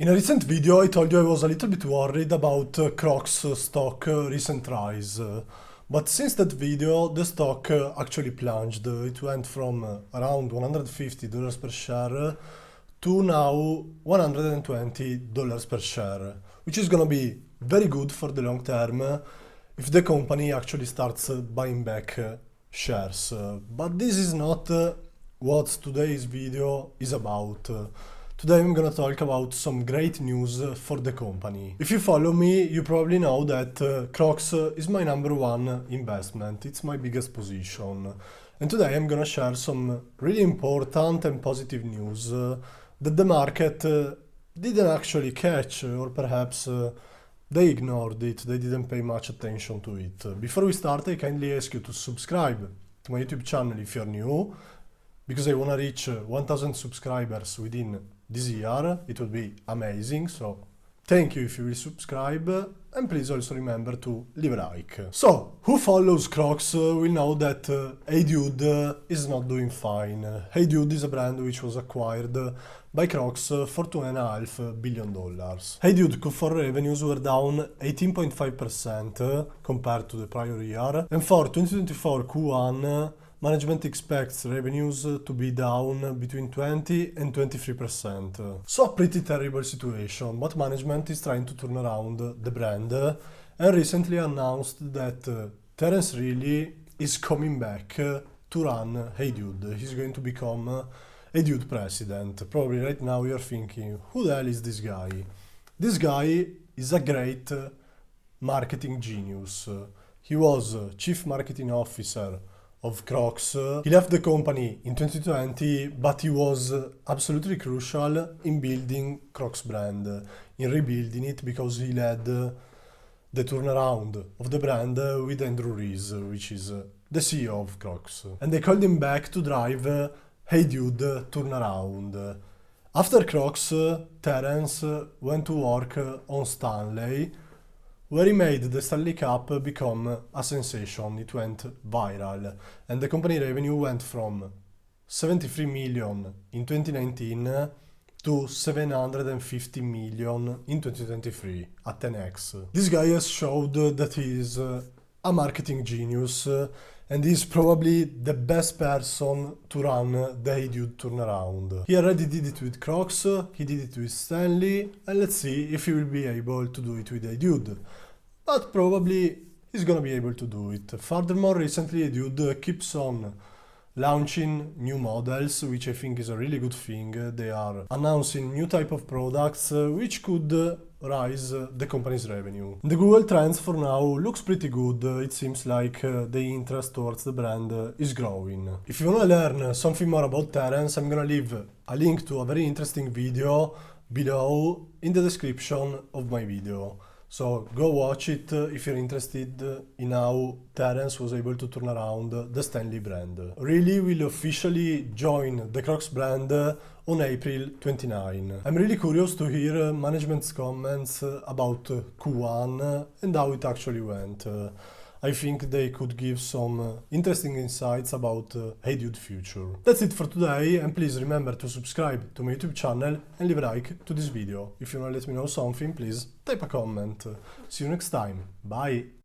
In a recent video I told you I was a little bit worried about Crocs stock recent rise, but since that video the stock actually plunged. It went from around $150 per share to now $120 per share, which is gonna be very good for the long term if the company actually starts buying back shares. But this is not what today's video is about. Today I'm gonna talk about some great news for the company. If you follow me, you probably know that Crocs is my number one investment. It's my biggest position. And today I'm gonna share some really important and positive news that the market didn't actually catch, or perhaps they ignored it, they didn't pay much attention to it. Before we start, I kindly ask you to subscribe to my YouTube channel if you're new, because I wanna reach 1000 subscribers within this year. It would be amazing, so thank you if you will subscribe, and please also remember to leave a like. So, who follows Crocs will know that HeyDude is not doing fine. HeyDude is a brand which was acquired by Crocs for $2.5 billion. HeyDude Q4 revenues were down 18.5% compared to the prior year, and for 2024 Q1, management expects revenues to be down between 20 and 23%. So a pretty terrible situation, but management is trying to turn around the brand and recently announced that Terence Reilly is coming back to run HeyDude. He's going to become HeyDude president. Probably right now you're thinking, who the hell is this guy? This guy is a great marketing genius. He was chief marketing officer of Crocs. He left the company in 2020, but he was absolutely crucial in building Crocs brand, in rebuilding it, because he led the turnaround of the brand with Andrew Rees, which is the CEO of Crocs. And they called him back to drive HeyDude turnaround. After Crocs, Terence went to work on Stanley, where he made the Stanley Cup become a sensation. It went viral, and the company revenue went from 73 million in 2019 to 750 million in 2023, at 10x. This guy has showed that he is a marketing genius, and he's probably the best person to run the HeyDude turnaround. He already did it with Crocs, he did it with Stanley, and let's see if he will be able to do it with HeyDude. But probably he's gonna be able to do it. Furthermore, recently HeyDude keeps on launching new models, which I think is a really good thing. They are announcing new type of products which could rise the company's revenue. The Google Trends for now looks pretty good. It seems like the interest towards the brand is growing. If you wanna learn something more about Terence, I'm gonna leave a link to a very interesting video below in the description of my video. So go watch it if you're interested in how Terence was able to turn around the Stanley brand. Reilly will officially join the Crocs brand on April 29. I'm really curious to hear management's comments about Q1 and how it actually went. I think they could give some interesting insights about HeyDude future. That's it for today, and please remember to subscribe to my YouTube channel and leave a like to this video. If you want to let me know something, please type a comment. See you next time. Bye!